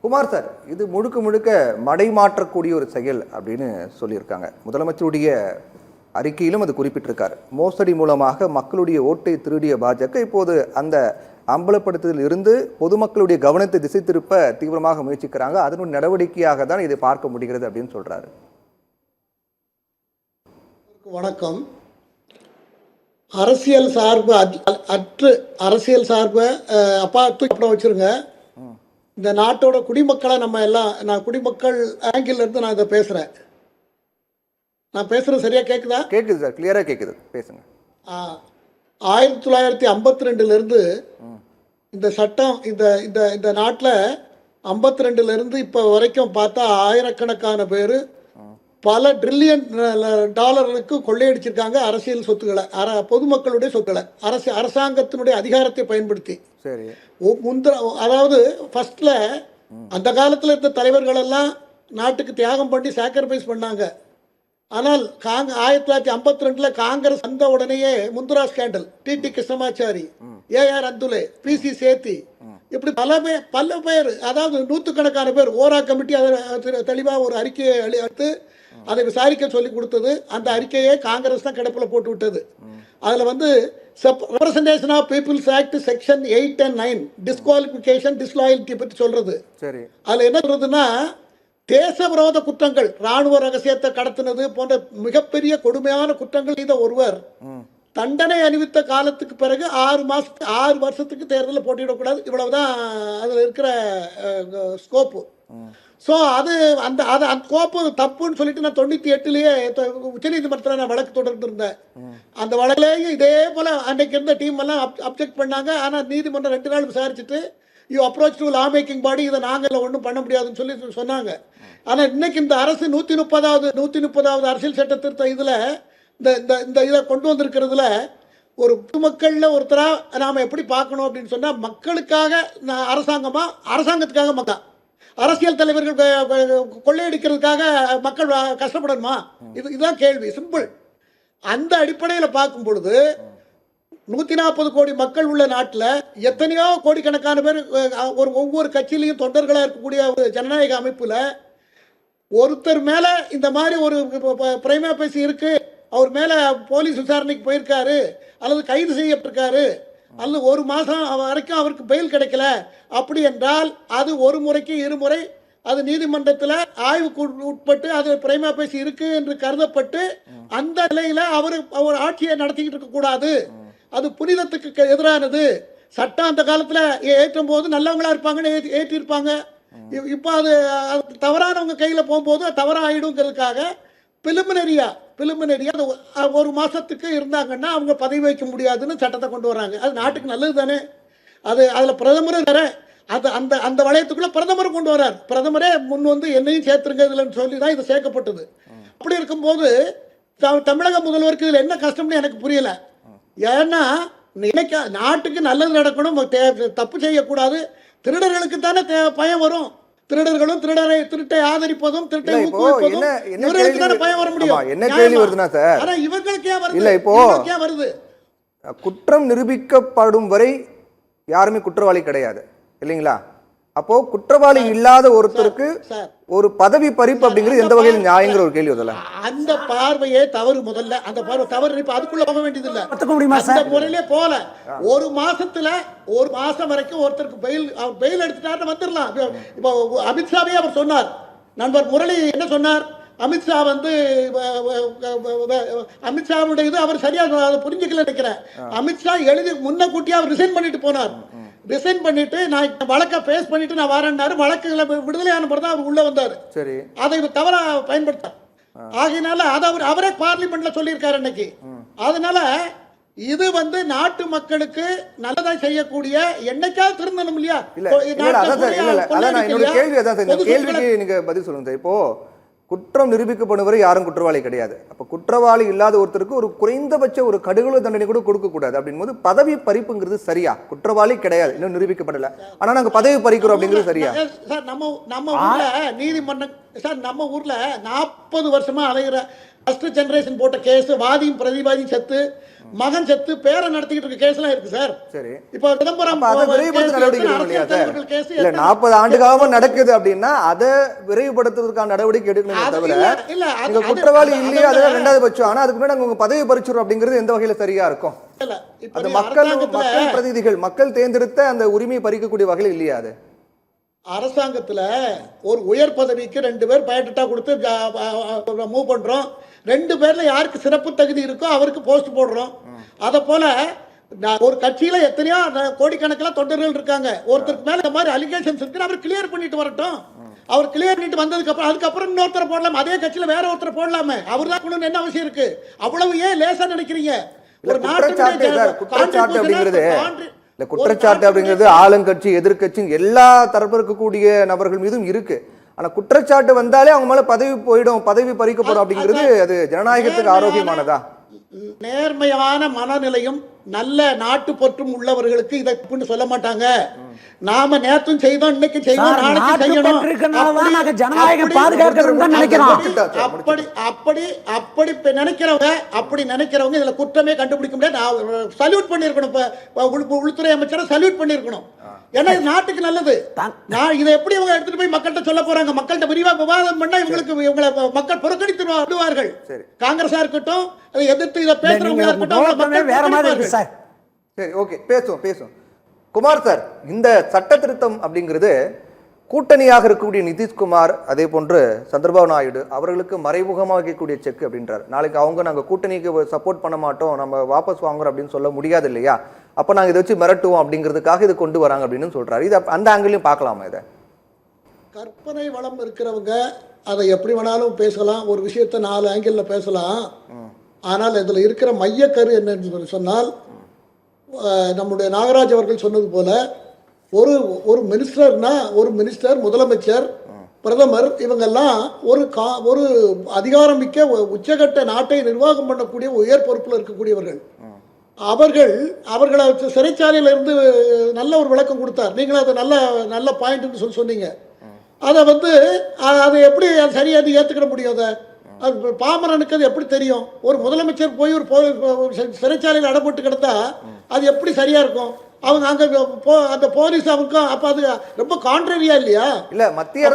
Kumar sir, இது முழுக்க முழுக்க மடை மாற்றக்கூடிய ஒரு செயல் அப்படின்னு சொல்லியிருக்காங்க. முதலமைச்சருடைய அறிக்கையிலும் அது குறிப்பிட்டிருக்காரு. மோசடி மூலமாக மக்களுடைய ஓட்டை திருடிய பாஜக இப்போது அந்த அம்பலப்படுத்துதலில் இருந்து பொதுமக்களுடைய கவனத்தை திசை திருப்ப தீவிரமாக முயற்சிக்கிறாங்க. அதனுடைய நடவடிக்கையாக தான் இதை பார்க்க முடிகிறது அப்படின்னு சொல்றாரு. வணக்கம். அரசியல் சார்பு அரசியல் சார்பை அப்பா வச்சிருங்க. இந்த நாட்டோட குடிமக்களை நம்ம எல்லாம், நான் குடிமக்கள் ஆங்கிள் இருந்து நான் இதை பேசுறேன். நான் பேசுறது சரியா கேக்குதா? கேக்குது சார், கிளியரா கேக்குது, பேசுங்க. 1952 இந்த சட்டம் இந்த நாட்டில் 52 இப்போ வரைக்கும் பார்த்தா ஆயிரக்கணக்கான பேர் பல ட்ரில்லியன் டாலர்களுக்கு கொள்ளையடிச்சிருக்காங்க அரசியல் சொத்துக்களை, பொதுமக்களுடைய சொத்துக்களை, அரசாங்கத்தினுடைய அதிகாரத்தை பயன்படுத்தி. சரி. அதாவது ஃபர்ஸ்ட்ல அந்த காலத்தில் இருந்த தலைவர்கள் எல்லாம் நாட்டுக்கு தியாகம் பண்ணி சாக்ரிஃபைஸ் பண்ணாங்க. ஆனால் 1952 காங்கிரஸ் வந்த உடனேயே Mundhra scandal, TT Krishnamachari, AR Antulay, PC Sethi, இப்படி பல பேர், அதாவது நூற்றுக்கணக்கான பேர் ஓரா கமிட்டி அதை தெளிவாக ஒரு அறிக்கையை அளித்து அதை விசாரிக்க சொல்லி கொடுத்தது. அந்த அறிக்கையை காங்கிரஸ் தான் கிடப்பில் போட்டு விட்டது. அதில் representation of people's act section 8 and 9 disqualification disloyalty பற்றி சொல்றது. அதில் என்ன சொல்றதுன்னா, தேச விரோத குற்றங்கள், ராணுவ ரகசியத்தை கடத்தினது போன்ற மிகப்பெரிய கொடுமையான குற்றங்கள் செய்த ஒருவர் தண்டனை அணிவித்த காலத்துக்கு பிறகு 6 வருஷத்துக்கு தேர்தலில் போட்டியிடக்கூடாது. இவ்வளவுதான் அதில் இருக்கிற ஸ்கோப்பு. ஸோ அந்த கோப்பு தப்புன்னு சொல்லிட்டு நான் 98லயே உச்சநீதிமன்றத்தில் நான் வழக்கு தொடர்ந்துருந்தேன். அந்த வழக்கிலேயே இதே போல அன்றைக்கு இருந்த டீம் எல்லாம் அப்ஜெக்ட் பண்ணாங்க. ஆனால் நீதிமன்றம் 2 நாள் விசாரிச்சுட்டு you approach to law making பாடி, இதை நாங்கள் ஒன்றும் பண்ண முடியாதுன்னு சொல்லி சொன்னாங்க. ஆனால் இன்னைக்கு இந்த அரசு 130வது அரசியல் சட்ட திருத்த இதில் இந்த இதை கொண்டு வந்திருக்கிறதுல ஒரு பொதுமக்களில் ஒருத்தராக நாம் எப்படி பார்க்கணும் அப்படின்னு சொன்னால், மக்களுக்காக அரசாங்கத்துக்காக மக்கள், அரசியல் தலைவர்கள் கொள்ளையடிக்கிறதுக்காக மக்கள் கஷ்டப்படணுமா? இதுதான் கேள்வி, சிம்பிள். அந்த அடிப்படையில் பார்க்கும் பொழுது 140 கோடி மக்கள் உள்ள நாட்டில் எத்தனையோ கோடிக்கணக்கான பேர் ஒவ்வொரு கட்சியிலையும் தொண்டர்களாக இருக்கக்கூடிய ஒரு ஜனநாயக அமைப்பில் ஒருத்தர் மேலே இந்த மாதிரி ஒரு பிரைமா பேசி இருக்கு, அவர் மேலே போலீஸ் விசாரணைக்கு போயிருக்காரு அல்லது கைது செய்யப்பட்டிருக்காரு அல்லது 1 மாதம் வரைக்கும் அவருக்கு பெயில் கிடைக்கல அப்படி என்றால், அது ஒரு முறைக்கு 2 முறை அது நீதிமன்றத்தில் ஆய்வுக்கு உட்பட்டு அது பிரைமா பேசி இருக்கு என்று கருதப்பட்டு அந்த நிலையில் அவர் ஆட்சியை நடத்திக்கிட்டு இருக்கக்கூடாது. அது புனிதத்துக்கு எதிரானது. சட்டம் அந்த காலத்தில் ஏற்றும் போது நல்லவங்களா இருப்பாங்கன்னு ஏற்றிருப்பாங்க. இப்போ அது தவறானவங்க கையில் போகும்போது தவறாக ஆயிடுங்கிறதுக்காக பிலிமினரியா 1 மாசத்துக்கு இருந்தாங்கன்னா அவங்க பதவி வைக்க முடியாதுன்னு சட்டத்தை கொண்டு வராங்க. அது நாட்டுக்கு நல்லது தானே. அதில் பிரதமரும் வேற அந்த வளையத்துக்குள்ள பிரதமர் கொண்டு வரார். பிரதமரே முன் வந்து என்னையும் சேர்த்துருங்க இதுலன்னு சொல்லி தான் இது சேர்க்கப்பட்டது. அப்படி இருக்கும்போது தமிழக முதல்வருக்கு இதில் என்ன கஷ்டம்னு எனக்கு புரியல. ஏன்னா இன்னைக்கு நாட்டுக்கு நல்லது நடக்கணும், தப்பு செய்யக்கூடாது. திருடர்களுக்கு தானே பயம் வரும். திருடர்களும் திருட்டை ஆதரிப்பதும் திருட்டை ஊக்குவிப்பதும் இவர்களுக்கு தானே பயம் வர முடியும். என்ன கேள்வி வருதுன்னா சார், ஆனா இவங்களுக்கு ஏன் வருது? இல்ல, இப்போ வருது, குற்றம் நிரூபிக்கப்படும் வரை யாருமே குற்றவாளி கிடையாது இல்லைங்களா? அப்போ குற்றவாளி இல்லாத ஒருத்தருக்கு ஒரு பதவி பறிப்பு அப்படிங்கிறது எந்த வகையில் நியாயங்கிற ஒரு கேள்வி வருதுல்ல? அந்த பார்வையே தவறு. முதல்ல அந்த பார்வை தவறு. இப்ப அதுக்குள்ள போக வேண்டியது இல்ல, அந்த முறையிலே போல 1 மாசம் வரைக்கும் ஒருத்தருக்கு பெயில் எடுத்துட்டாருன்னு வந்துடலாம். இப்போ அமித்ஷாவே அவர் சொன்னார், நண்பர் முரளி என்ன சொன்னார், அமித்ஷா அமித்ஷாவுடைய இது அவர் சரியா புரிஞ்சுக்கல நினைக்கிறேன். அமித்ஷா முன்னக்கூட்டியே அவர் ரிசைன் பண்ணிட்டு போனார். ரிசைன் பண்ணிட்டு நான் வழக்கை பேஸ் பண்ணிட்டு நான் வரேன்னாரு. வழக்குகளை விடுதலையான பிறகு தான் அவர் உள்ள வந்தார். சரி, அதை தவறா பயன்படுத்த ஆகினால அதை அவரே பார்லிமெண்ட்ல சொல்லியிருக்காரு இன்னைக்கு. அதனால இது நாட்டு மக்களுக்கு நல்லதா செய்யக்கூடிய, என்னைக்காவது திருந்தணும் இல்லையா? கேள்விக்கு நீங்க பதில் சொல்லுங்க. இப்போ குற்றம் நிரூபிக்கப்படும் வரை யாரும் குற்றவாளி கிடையாது. அப்ப குற்றவாளி இல்லாத ஒருத்தருக்கு ஒரு குறைந்தபட்ச ஒரு கடுகள தண்டனை கூட கொடுக்க கூடாது அப்படின் போது பதவி பறிப்புங்கிறது சரியா? குற்றவாளி கிடையாது, இன்னும் நிரூபிக்கப்படல, ஆனா நாங்க பதவி பறிக்கிறோம் அப்படிங்கிறது சரியா? சார் நம்ம ஊர்ல நீதிமன்றம் சார், நம்ம ஊர்ல 40 வருஷமா அலைகிற ஃபர்ஸ்ட் ஜெனரேஷன் போட்ட கேஸ், வாதியும் பிரதிவாதியும் செத்து, மகன் செத்து, பேரை நடத்திக்கிட்டு இருக்க கேஸ்லாம் இருக்கு சார். சரி, இப்போ சிதம்பரம் அதை விரைவுபடுத்த நடவடிக்கை எடுக்கணும் இல்லையா சார்? இல்ல 40 ஆண்டுகாலமா நடக்குது அப்படின்னா அதை விரைவுபடுத்துவதற்கான நடவடிக்கை எடுக்கணுமே தவிர நீங்க குற்றவாளி இல்லையா அதெல்லாம் ரெண்டாவது பட்சம். ஆனா அதுக்கு முன்னாடி உங்க பதவி பறிச்சிடும் அப்படிங்கிறது எந்த வகையில சரியா இருக்கும்? அது மக்கள் பிரதிநிதிகள் மக்கள் தேர்ந்தெடுத்த அந்த உரிமையை பறிக்கக்கூடிய வகையில் இல்லையா அது? அரசாங்கத்துல ஒரு உயர் பதவிக்கு 2 பேர் பயோடேட்டா கொடுத்து மூவ் பண்றோம். 2 பேர்ல யாருக்கு சிறப்பு தகுதி இருக்கோ அவருக்கு போஸ்ட் போடுறோம். அத போல ஒரு கட்சியில எத்தனையோ கோடிக்கணக்கில் தொண்டர்கள் இருக்காங்க. ஒருத்தருக்கு மேல இந்த மாதிரி அலிகேஷன்ஸ் இருக்கு, அவர் கிளியர் பண்ணிட்டு வரட்டும். அவர் கிளியர் பண்ணிட்டு வந்ததுக்கு அப்புறம் அதுக்கப்புறம் இன்னொருத்தரை போடலாம். அதே கட்சியில வேற ஒருத்தரை போடலாமே. அவர் தான் கொண்டு என்ன அவசியம் இருக்கு? அவ்வளவு ஏன் லேசா நினைக்கிறீங்க? ஒரு குற்றச்சாட்டு அப்படிங்கிறது இல்ல, குற்றச்சாட்டு அப்படிங்கிறது ஆளுங்கட்சி எதிர்கட்சி எல்லா தரப்பு இருக்கக்கூடிய நபர்கள் மீதும் இருக்கு. ஆனா குற்றச்சாட்டு வந்தாலே அவங்க மேல பதவி போயிடும், பதவி பறிக்கப்படும் அப்படிங்கிறது அது ஜனநாயகத்துக்கு ஆரோக்கியமானதா? நேர்மையான மனநிலையும் நல்ல நாட்டு பற்றும் உள்ளவர்களுக்கு இதை சொல்ல மாட்டாங்க. நாம நேத்தும் செய்தோம், இன்னைக்கு செய்வோம், நாளைக்கு செய்யணும். ஜனநாயகம் பாதுகாக்கணும்னு நினைக்கிறோம். அப்படி நினைக்கிறவங்க இதுல குற்றமே கண்டுபிடிக்க முடியாது. சல்யூட் பண்ணிருக்கணும். உள்துறை அமைச்சரை சல்யூட் பண்ணிருக்கணும். ஏன்னா இது நாட்டுக்கு நல்லது. நான் இதை எப்படி இவங்க எடுத்துட்டு போய் மக்கள்கிட்ட சொல்ல போறாங்க? மக்கள்கிட்ட விரிவா விவாதம் பண்ணா இவங்களை மக்கள் புறக்கணித்து விடுவார்கள். காங்கிரஸா இருக்கட்டும், அதை எதிர்த்து இதை பேசுறவங்க இருக்கட்டும், வேற மாதிரி இருக்கு சார். சரி, ஓகே, பேசுவோம். குமார் சார், இந்த சட்ட திருத்தம் அப்படிங்கிறது கூட்டணியாக இருக்கக்கூடிய நிதிஷ்குமார் அதே போன்று சந்திரபாபு நாயுடு அவர்களுக்கு மறைமுகமாக வைக்கக்கூடிய செக் அப்படின்றார். நாளைக்கு அவங்க நாங்கள் கூட்டணிக்கு சப்போர்ட் பண்ண மாட்டோம், நம்ம வாபஸ் வாங்குறோம் அப்படின்னு சொல்ல முடியாது இல்லையா? அப்போ நாங்கள் இதை வச்சு மிரட்டுவோம் அப்படிங்கிறதுக்காக இது கொண்டு வராங்க அப்படின்னு சொல்றாரு. இது அந்த ஆங்கிலையும் பார்க்கலாமா? இதை கற்பனை வளம் இருக்கிறவங்க அதை எப்படி வேணாலும் பேசலாம், ஒரு விஷயத்தை 4 ஆங்கிளில் பேசலாம். ஆனால் இதில் இருக்கிற மையக்கரு என்னன்னு சொன்னால், நம்முடைய நாகராஜ் அவர்கள் சொன்னது போல ஒரு மினிஸ்டர்னா ஒரு மினிஸ்டர், முதலமைச்சர், பிரதமர் இவங்கெல்லாம் ஒரு அதிகாரமிக்க உச்சகட்ட நாட்டை நிர்வாகம் பண்ணக்கூடிய உயர் பொறுப்பில் இருக்கக்கூடியவர்கள். அவர்களை சிறைச்சாலையில் இருந்து நல்ல ஒரு விளக்கம் கொடுத்தார். நீங்களும் அதை நல்ல பாயிண்ட் சொன்னீங்க. அதை எப்படி சரியாக ஏற்றுக்கிட முடியும்? அது பாமரனுக்கு அது எப்படி தெரியும்? ஒரு முதலமைச்சர் போய் ஒரு சிறைச்சாலையில் அடப்பட்டு கிடந்தா அது எப்படி சரியா இருக்கும்? அவங்க அங்க அந்த போலீஸ் அவங்க அப்ப அது ரொம்ப கான்ட்ரரியா இல்லையா? இல்ல, மத்திய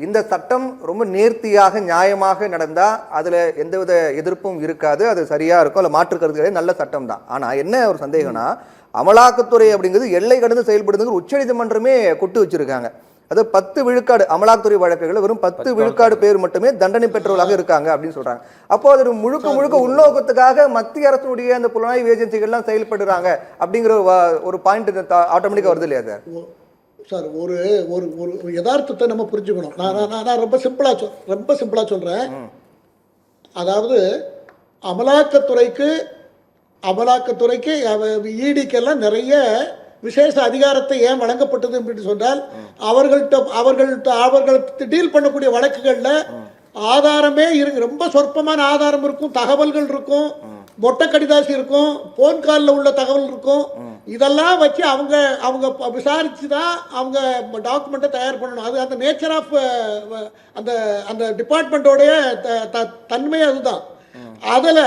இந்த சட்டம் ரொம்ப நேர்த்தியாக நியாயமாக நடந்தா அதுல எந்தவித எதிர்ப்பும் இருக்காது, அது சரியா இருக்கும், அதுல மாற்று கருத்து நல்ல சட்டம் தான். ஆனா என்ன ஒரு சந்தேகம்னா, அமலாக்கத்துறை அப்படிங்கிறது எல்லை கடந்து செயல்படுறது உச்சநீதிமன்றமே கொட்டு வச்சிருக்காங்க. அது 10 விழுக்காடு அமலாக்கத்துறை வழக்குகள் வெறும் 10 விழுக்காடு பேர் மட்டுமே தண்டனை பெற்றவர்களாக இருக்காங்க அப்படின்னு சொல்றாங்க. அப்போ அது முழுக்க உள்நோக்கத்துக்காக மத்திய அரசுடைய அந்த புலனாய்வு ஏஜென்சிகள்லாம் செயல்படுறாங்க அப்படிங்கிற ஒரு பாயிண்ட் ஆட்டோமேட்டிக்கா வருது இல்லையா சார்? சார், ஒரு ஒரு யதார்த்தத்தை நம்ம புரிஞ்சுக்கணும். நான் ரொம்ப சிம்பிளா சொல்றேன். அதாவது அமலாக்கத்துறைக்கு ஈடிக்கெல்லாம் நிறைய விசேஷ அதிகாரத்தை ஏன் வழங்கப்பட்டது என்று சொன்னால், அவர்கள்ட்ட டீல் பண்ணக்கூடிய வழக்குகள்ல ஆதாரமே ரொம்ப சொற்பமான ஆதாரம் இருக்கும், தகவல்கள் இருக்கும், மொட்டை கடிதாசி இருக்கும், போன் காலில் உள்ள தகவல் இருக்கும். இதெல்லாம் வச்சு அவங்க விசாரிச்சு தான் அவங்க டாக்குமெண்ட்டை தயார் பண்ணணும். அது அந்த நேச்சர் ஆஃப் அந்த டிபார்ட்மெண்ட்டோடைய தன்மை அதுதான். அதில்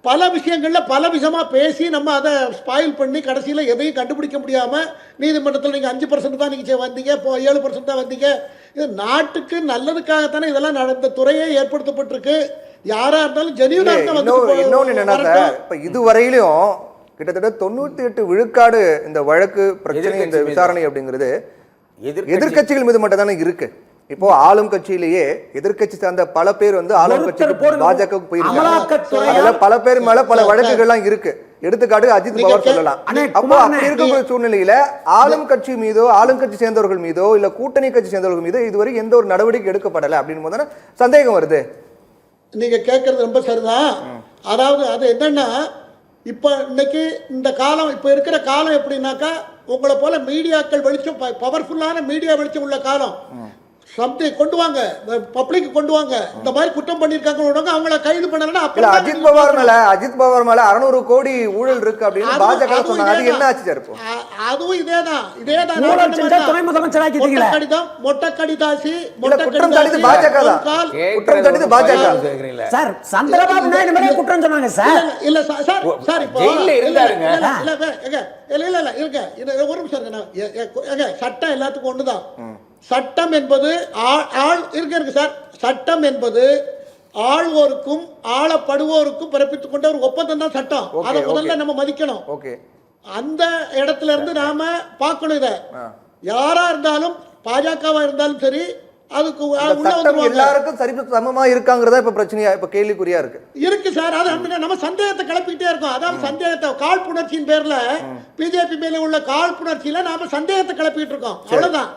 பல விஷயங்கள்ல பல விதமா பேசி நம்ம அதை ஸ்பாயில் பண்ணி கடைசியில் எதையும் கண்டுபிடிக்க முடியாம நீதிமன்றத்தில் நீங்க 5% தான் நீங்க வந்தீங்க, 7% தான் வந்தீங்க. இது நாட்டுக்கு நல்லதுக்காகத்தானே இதெல்லாம் நடந்த துறையே ஏற்படுத்தப்பட்டிருக்கு. யாரா இருந்தாலும் ஜெனியூனா இப்ப இதுவரையிலும் கிட்டத்தட்ட 98 விழுக்காடு இந்த வழக்கு பிரச்சனை, இந்த விசாரணை அப்படிங்கிறது எதிர்கட்சிகள் மீது மட்டும் தானே இருக்கு. இப்போ ஆளும் கட்சியிலேயே எதிர்கட்சி சார்ந்த பல பேர் ஆளும் கட்சிக்கு பாஜகவுக்கு போயிருக்காங்க. பல பேர் மேல பல வழக்குகள்லாம் இருக்கு. எடுத்துக்காட்டு அஜித் பவார் சொல்லலாம். அப்போ அப்படி இருக்கக்கூடிய சூழ்நிலையில ஆளும் கட்சி மீதோ ஆளுங்கட்சி சேர்ந்தவர்கள் மீதோ இல்ல கூட்டணி கட்சி சேர்ந்தவர்கள் மீதோ இதுவரை எந்த ஒரு நடவடிக்கை எடுக்கப்படலை அப்படின்னு போது சந்தேகம் வருது. நீங்க கேட்கறது ரொம்ப சரிதான். அதாவது அது என்னன்னா, இப்ப இன்னைக்கு இந்த காலம், இப்ப இருக்கிற காலம் எப்படின்னாக்கா, உங்களை போல மீடியாக்கள் வெளிச்சம், பவர்ஃபுல்லான மீடியா வெளிச்சம் உள்ள காலம். கொண்டு வாங்க, பப்ளிக் கொண்டு வாங்க. இந்த மாதிரி குற்றம் பண்ணிருக்காங்க, அவங்கள கைது பண்ணலன்னா இல்ல அஜித் பவார் மேல 600 கோடி ஊழல் இருக்கு அப்படின்னு பாஜக சொன்னாங்க. அது என்ன ஆச்சு சார் இப்போ? அதுவும் இதேதான் துணை முதலமைச்சர் ஆக்கிட்டீங்களே. கடிதம், மொட்டை கடிதாசி, குற்றம் சாட்டியது பாஜக தான். குற்றம் சாட்டியது பாஜக சார். சந்திரபாபு நாயுடு மேலே குற்றம் சொன்னாங்க சார். இல்ல சார், சார் இப்போ ஜெயில்ல இருந்தாருங்க. ஒரு நிமிஷம், சட்டம் எல்லாத்துக்கும் ஒண்ணுதான். சட்டம் என்பது இருக்கு சார். சட்டம் என்பது ஆள்வோருக்கும் ஆளப்படுவோருக்கும் பிறப்பித்துக் கொண்ட ஒரு ஒப்பந்தம் தான் சட்டம். அதை முதல்ல நம்ம மதிக்கணும். அந்த இடத்துல இருந்து நாம பார்க்கணும். இத யாரா இருந்தாலும், பாஜகவா இருந்தாலும் சரி, அதுக்கு எல்லாருக்கும் சரி சமமா இருக்காங்கறதா இப்ப பிரச்சனையா, இப்ப கேள்விக்குறியா இருக்கு சார். அது நம்ம சந்தேகத்தை கிளப்பிக்கிட்டே இருக்கோம். அதாவது சந்தேகத்தை, காழ்ப்புணர்ச்சியின் பேர்ல, பிஜேபி மேல உள்ள காழ்ப்புணர்ச்சியில நாம சந்தேகத்தை கிளப்பிட்டு இருக்கோம். அவ்வளவுதான்.